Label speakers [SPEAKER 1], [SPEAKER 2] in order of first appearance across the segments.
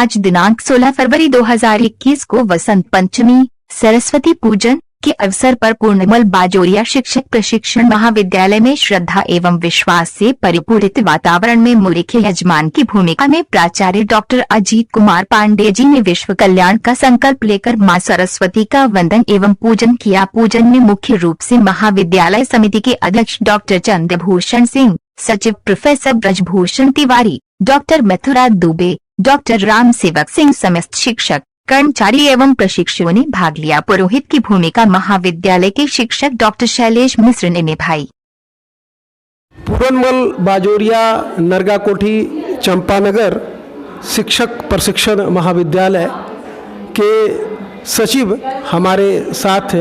[SPEAKER 1] आज दिनांक 16 फरवरी 2021 को वसंत पंचमी सरस्वती पूजन के अवसर पर पूर्णमल बाजोरिया शिक्षक प्रशिक्षण महाविद्यालय में श्रद्धा एवं विश्वास से परिपूरित वातावरण में मुख्य यजमान की भूमिका में प्राचार्य डॉक्टर अजीत कुमार पांडे जी ने विश्व कल्याण का संकल्प लेकर मां सरस्वती का वंदन एवं पूजन किया। पूजन में मुख्य रूप से महाविद्यालय समिति के अध्यक्ष डॉक्टर चंद्रभूषण सिंह, सचिव professor Brajbhushan Tiwari, doctor Mathura Dube, doctor Ram Sevak Singh समस्त शिक्षक, कर्मचारी एवं प्रशिक्षुओं ने भाग लिया। पुरोहित की भूमिका महाविद्यालय के शिक्षक डॉक्टर शैलेश मिश्र ने निभाई।
[SPEAKER 2] पूरनमल बाजोरिया नरगाकोठी चंपानगर शिक्षक प्रशिक्षण महाविद्यालय के सचिव हमारे साथ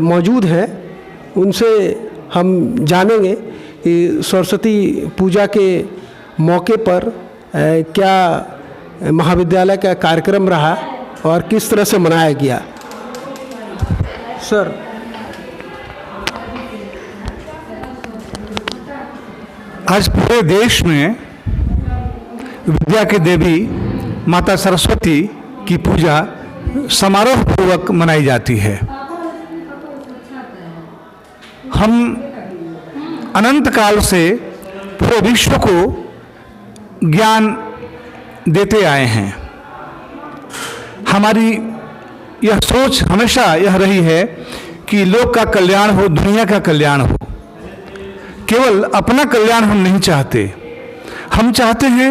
[SPEAKER 2] मौजूद हैं। उनसे हम जानेंगे कि सरस्वती पूजा के मौके पर क्या महाविद्यालय का कार्यक्रम रहा और किस तरह से मनाया गया। सर,
[SPEAKER 3] आज पूरे देश में विद्या की देवी माता सरस्वती की पूजा समारोह पूर्वक मनाई जाती है। हम अनंत काल से पूरे विश्व को ज्ञान देते आए हैं। हमारी यह सोच हमेशा यह रही है कि लोक का कल्याण हो, दुनिया का कल्याण हो। केवल अपना कल्याण हम नहीं चाहते, हम चाहते हैं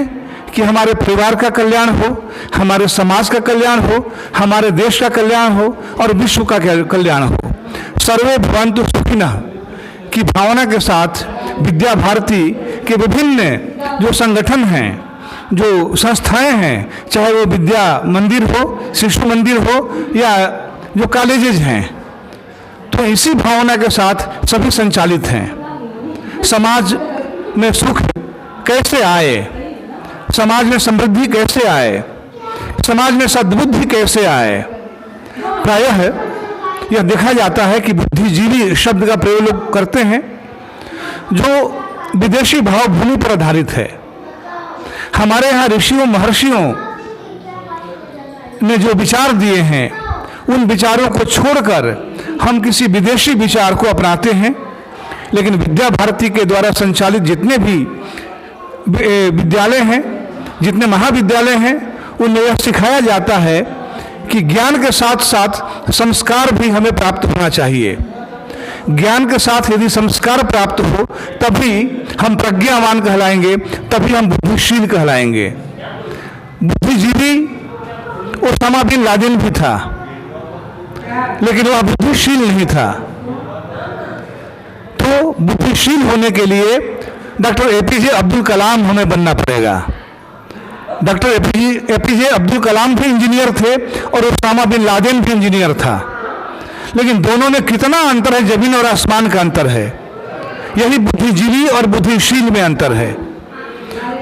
[SPEAKER 3] कि हमारे परिवार का कल्याण हो, हमारे समाज का कल्याण हो, हमारे देश का कल्याण हो और विश्व का कल्याण हो। सर्वे भवन्तु सुखिनः की भावना के साथ विद्या भारती के विभिन्न जो संगठन हैं, जो संस्थाएं हैं, चाहे वो विद्या मंदिर हो, शिशु मंदिर हो या जो कॉलेजेज हैं, तो इसी भावना के साथ सभी संचालित हैं। समाज में सुख कैसे आए, समाज में समृद्धि कैसे आए, समाज में सद्बुद्धि कैसे आए, प्रायः यह देखा जाता है कि बुद्धिजीवी शब्द का प्रयोग लोग करते हैं जो विदेशी भावभूमि पर आधारित है। हमारे यहाँ ऋषियों महर्षियों ने जो विचार दिए हैं, उन विचारों को छोड़कर हम किसी विदेशी विचार को अपनाते हैं। लेकिन विद्या भारती के द्वारा संचालित जितने भी विद्यालय हैं, जितने महाविद्यालय हैं, उनमें यह सिखाया जाता है कि ज्ञान के साथ साथ संस्कार भी हमें प्राप्त होना चाहिए। ज्ञान के साथ यदि संस्कार प्राप्त हो तभी हम प्रज्ञावान कहलाएंगे, तभी हम बुद्धिशील कहलाएंगे। बुद्धिजीवी ओसामा बिन लादेन भी था, लेकिन वह बुद्धिशील नहीं था। तो बुद्धिशील होने के लिए डॉक्टर एपीजे अब्दुल कलाम हमें बनना पड़ेगा। डॉक्टर एपीजे अब्दुल कलाम भी इंजीनियर थे और ओसामा बिन लादेन भी इंजीनियर था, लेकिन दोनों में कितना अंतर है, जमीन और आसमान का अंतर है। यही बुद्धिजीवी और बुद्धिशील में अंतर है।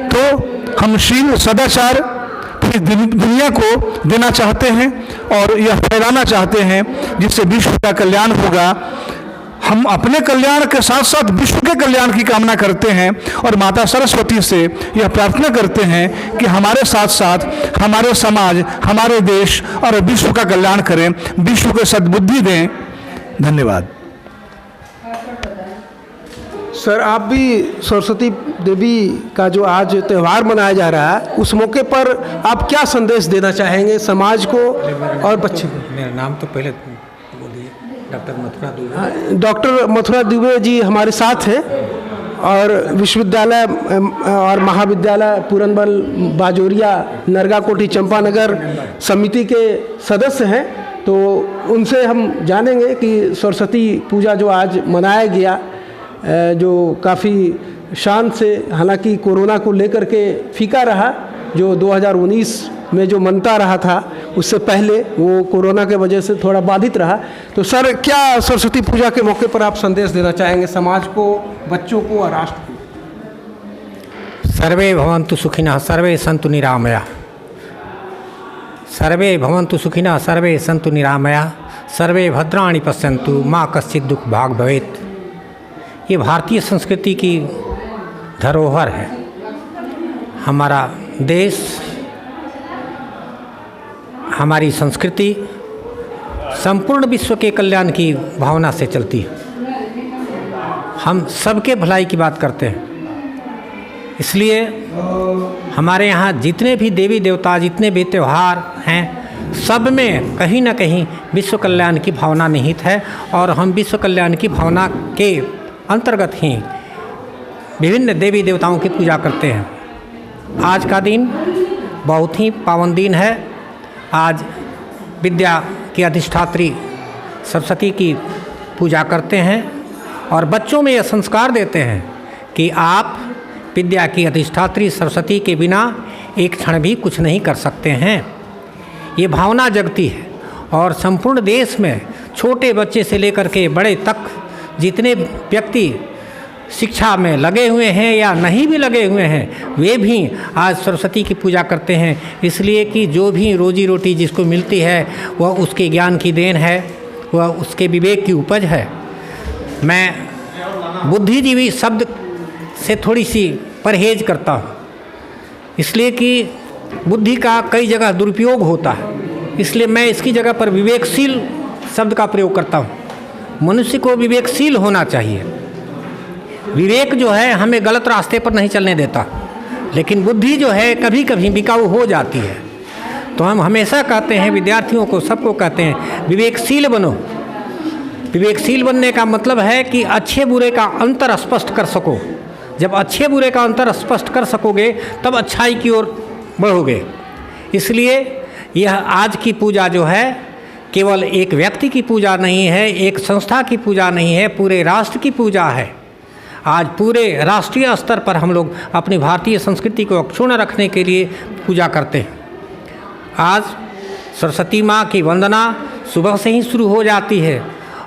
[SPEAKER 3] तो हम शील सदाचार पूरी दुनिया को देना चाहते हैं और यह फैलाना चाहते हैं जिससे विश्व का कल्याण होगा। हम अपने कल्याण के साथ साथ विश्व के कल्याण की कामना करते हैं और माता सरस्वती से यह प्रार्थना करते हैं कि हमारे साथ साथ हमारे समाज, हमारे देश और विश्व का कल्याण करें, विश्व को सद्बुद्धि दें। धन्यवाद।
[SPEAKER 2] सर, आप भी सरस्वती देवी का जो आज त्यौहार मनाया जा रहा है, उस मौके पर आप क्या संदेश देना चाहेंगे समाज को और बच्चे को?
[SPEAKER 4] मेरा नाम तो पहले बोलिए। डॉक्टर मथुरा दुबे।
[SPEAKER 2] डॉक्टर मथुरा दुबे जी हमारे साथ हैं और विश्वविद्यालय और महाविद्यालय पूरनमल बाजोरिया नरगाकोठी चंपानगर समिति के सदस्य हैं। तो उनसे हम जानेंगे कि सरस्वती पूजा जो आज मनाया गया, जो काफ़ी शान से, हालांकि कोरोना को लेकर के फीका रहा, जो 2019 में जो मनता रहा था उससे पहले वो कोरोना के वजह से थोड़ा बाधित रहा। तो सर, क्या सरस्वती पूजा के मौके पर आप संदेश देना चाहेंगे समाज को, बच्चों को और राष्ट्र को?
[SPEAKER 4] सर्वे भवन्तु सुखिनः सर्वे सन्तु निरामया। सर्वे भवन्तु सुखिनः सर्वे सन्तु निरामया। सर्वे भद्राणि पश्यन्तु मा कश्चित् दुःख भाग् भवेत्। ये भारतीय संस्कृति की धरोहर है। हमारा देश हमारी संस्कृति संपूर्ण विश्व के कल्याण की भावना से चलती है। हम सबके भलाई की बात करते हैं, इसलिए हमारे यहाँ जितने भी देवी देवता, जितने भी त्यौहार हैं, सब में कहीं ना कहीं विश्व कल्याण की भावना निहित है और हम विश्व कल्याण की भावना के अंतर्गत ही विभिन्न देवी देवताओं की पूजा करते हैं। आज का दिन बहुत ही पावन दिन है। आज विद्या की अधिष्ठात्री सरस्वती की पूजा करते हैं और बच्चों में यह संस्कार देते हैं कि आप विद्या की अधिष्ठात्री सरस्वती के बिना एक क्षण भी कुछ नहीं कर सकते हैं। ये भावना जगती है और संपूर्ण देश में छोटे बच्चे से लेकर के बड़े तक जितने व्यक्ति शिक्षा में लगे हुए हैं या नहीं भी लगे हुए हैं, वे भी आज सरस्वती की पूजा करते हैं, इसलिए कि जो भी रोजी रोटी जिसको मिलती है वह उसके ज्ञान की देन है, वह उसके विवेक की उपज है। मैं बुद्धिजीवी शब्द से थोड़ी सी परहेज करता हूँ, इसलिए कि बुद्धि का कई जगह दुरुपयोग होता है, इसलिए मैं इसकी जगह पर विवेकशील शब्द का प्रयोग करता हूँ। मनुष्य को विवेकशील होना चाहिए। विवेक जो है हमें गलत रास्ते पर नहीं चलने देता, लेकिन बुद्धि जो है कभी कभी बिकाऊ हो जाती है। तो हम हमेशा कहते हैं विद्यार्थियों को, सबको कहते हैं विवेकशील बनो। विवेकशील बनने का मतलब है कि अच्छे बुरे का अंतर स्पष्ट कर सको। जब अच्छे बुरे का अंतर स्पष्ट कर सकोगे तब अच्छाई की ओर बढ़ोगे। इसलिए यह आज की पूजा जो है केवल एक व्यक्ति की पूजा नहीं है, एक संस्था की पूजा नहीं है, पूरे राष्ट्र की पूजा है। आज पूरे राष्ट्रीय स्तर पर हम लोग अपनी भारतीय संस्कृति को अक्षुण्ण रखने के लिए पूजा करते हैं। आज सरस्वती माँ की वंदना सुबह से ही शुरू हो जाती है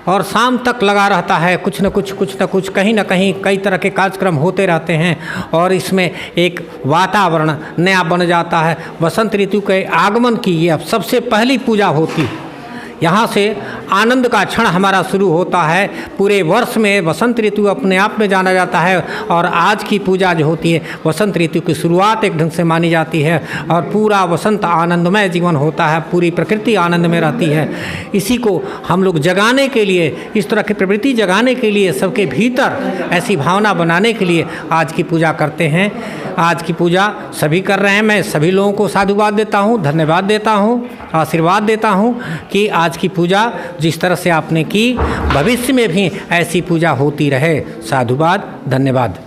[SPEAKER 4] और शाम तक लगा रहता है। कुछ न कुछ कहीं ना कहीं कई तरह के कार्यक्रम होते रहते हैं और इसमें एक वातावरण नया बन जाता है। वसंत ऋतु के आगमन की यह सबसे पहली पूजा होती है। यहाँ से आनंद का क्षण हमारा शुरू होता है। पूरे वर्ष में वसंत ऋतु अपने आप में जाना जाता है और आज की पूजा जो होती है वसंत ऋतु की शुरुआत एक ढंग से मानी जाती है और पूरा वसंत आनंदमय जीवन होता है, पूरी प्रकृति आनंद में रहती है। इसी को हम लोग जगाने के लिए, इस तरह की प्रवृत्ति जगाने के लिए, सबके भीतर ऐसी भावना बनाने के लिए आज की पूजा करते हैं। आज की पूजा सभी कर रहे हैं। मैं सभी लोगों को साधुवाद देता हूँ, धन्यवाद देता हूँ, आशीर्वाद देता हूँ कि आज की पूजा जिस तरह से आपने की भविष्य में भी ऐसी पूजा होती रहे। साधुवाद, धन्यवाद।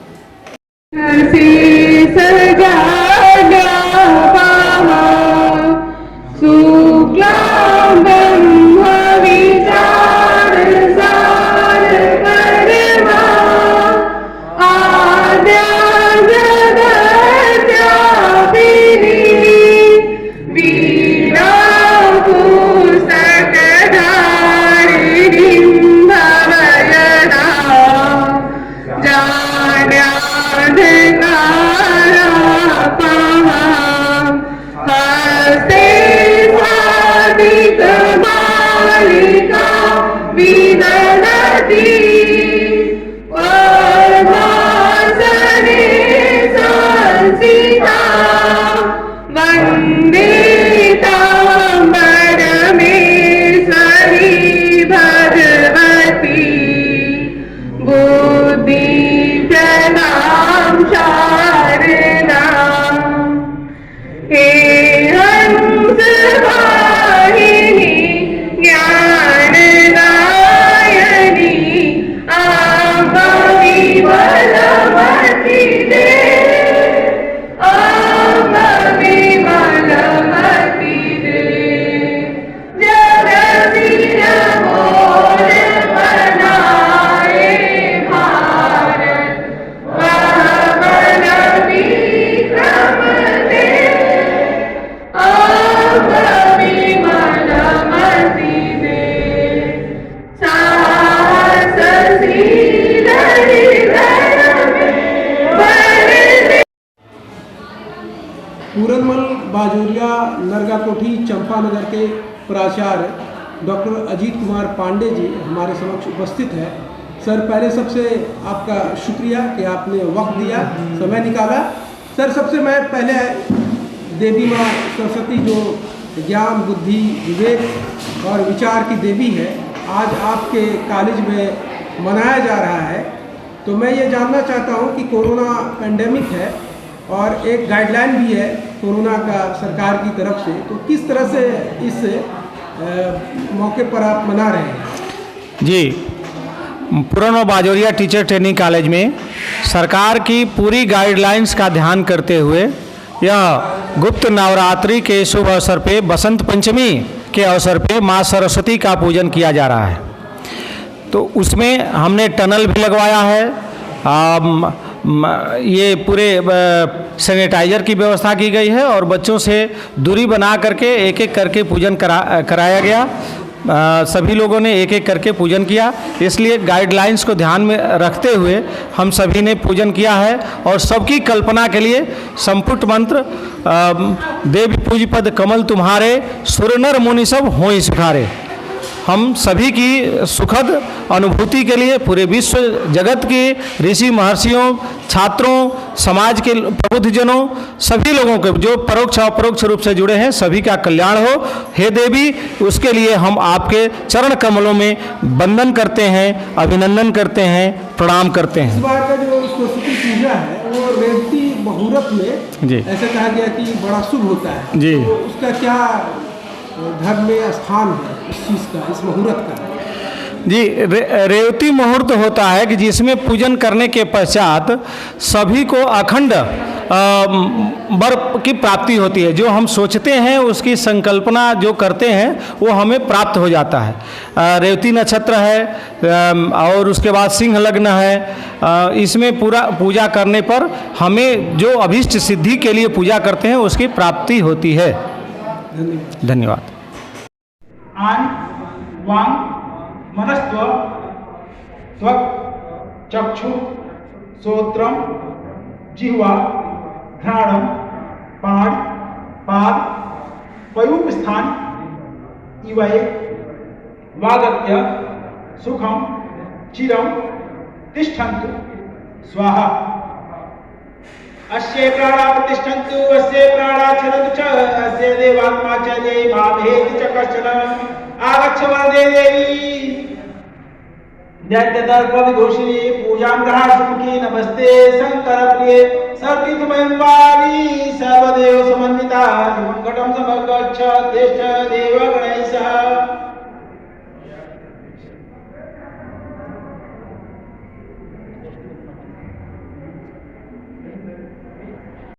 [SPEAKER 2] पूरनमल बाजोरिया नरगाकोठी चंपानगर के प्राचार्य डॉक्टर अजीत कुमार पांडे जी हमारे समक्ष उपस्थित है। सर, पहले सबसे आपका शुक्रिया कि आपने वक्त दिया, समय निकाला। सर, सबसे मैं पहले देवी माँ सरस्वती जो ज्ञान, बुद्धि, विवेक और विचार की देवी है, आज आपके कॉलेज में मनाया जा रहा है। तो मैं ये जानना चाहता हूँ कि कोरोना पेंडेमिक है और एक गाइडलाइन भी है कोरोना का सरकार की तरफ से, तो किस तरह से इस मौके पर आप मना रहे हैं?
[SPEAKER 5] जी, पूरन और बाजोरिया टीचर ट्रेनिंग कॉलेज में सरकार की पूरी गाइडलाइंस का ध्यान करते हुए यह गुप्त नवरात्रि के शुभ अवसर पे बसंत पंचमी के अवसर पे माँ सरस्वती का पूजन किया जा रहा है। तो उसमें हमने टनल भी लगवाया है, ये पूरे सैनिटाइजर की व्यवस्था की गई है और बच्चों से दूरी बना करके एक एक करके पूजन कराया गया। सभी लोगों ने एक एक करके पूजन किया, इसलिए गाइडलाइंस को ध्यान में रखते हुए हम सभी ने पूजन किया है। और सबकी कल्पना के लिए संपुट मंत्र देव पूज पद कमल तुम्हारे, सुर नर मुनि सब हों सुखारे, हम सभी की सुखद अनुभूति के लिए पूरे विश्व जगत के ऋषि महर्षियों, छात्रों, समाज के प्रबुद्धजनों, सभी लोगों के जो परोक्ष अपरोक्ष रूप से जुड़े हैं, सभी का कल्याण हो। हे देवी, उसके लिए हम आपके चरण कमलों में वंदन करते हैं, अभिनंदन करते हैं, प्रणाम करते हैं।
[SPEAKER 2] इस बार का जो सरस्वती पूजा है वो रेवती मुहूर्त में
[SPEAKER 5] जी
[SPEAKER 2] ऐसा कहा गया कि बड़ा शुभ होता है
[SPEAKER 5] जी।
[SPEAKER 2] तो उसका क्या धर्म में स्थान है इस चीज़ का, इस मुहूर्त का?
[SPEAKER 5] जी, रेवती मुहूर्त होता है कि जिसमें पूजन करने के पश्चात सभी को अखंड वर की प्राप्ति होती है। जो हम सोचते हैं उसकी संकल्पना जो करते हैं वो हमें प्राप्त हो जाता है। रेवती नक्षत्र है और उसके बाद सिंह लग्न है। इसमें पूरा पूजा करने पर हमें जो अभीष्ट सिद्धि के लिए पूजा करते हैं उसकी प्राप्ति होती है। धन्यवाद।
[SPEAKER 6] आन वांग मनस्त्व त्वक चक्षु श्रोत्रम जिह्वा घ्राणम पाद पाद पयूप स्थान इवये वागत्य सुखम चिरम तिष्ठन्तु स्वाहा। अस्य प्राणा प्रतिष्ठन्तु अस्य प्राणा चरन्तु च अस्य देवात्मा च देवाभेति च कश्चन आगच्छ वरदे देवी दैत्यदर्पविदूषिणी पूजां ग्रहासुमुखी नमस्ते शङ्करप्रिये सर्वतीर्थमयं वाणी सर्वदेव समन्विता मङ्गलं समगच्छ तिष्ठ देव